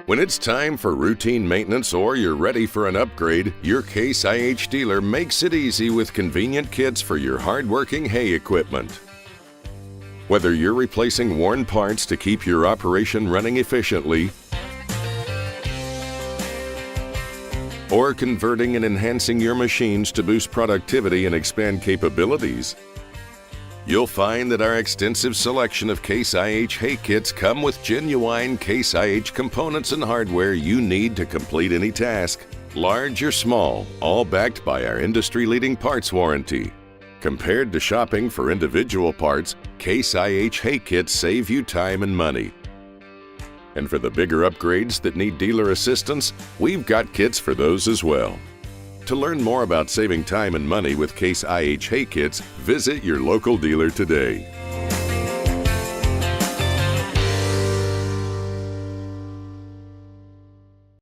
When it's time for routine maintenance or you're ready for an upgrade, your Case IH dealer makes it easy with convenient kits for your hard-working hay equipment. Whether you're replacing worn parts to keep your operation running efficiently, or converting and enhancing your machines to boost productivity and expand capabilities, you'll find that our extensive selection of Case IH hay kits come with genuine Case IH components and hardware you need to complete any task, large or small, all backed by our industry-leading parts warranty. Compared to shopping for individual parts, Case IH hay kits save you time and money. And for the bigger upgrades that need dealer assistance, we've got kits for those as well. To learn more about saving time and money with Case IH hay kits, visit your local dealer today.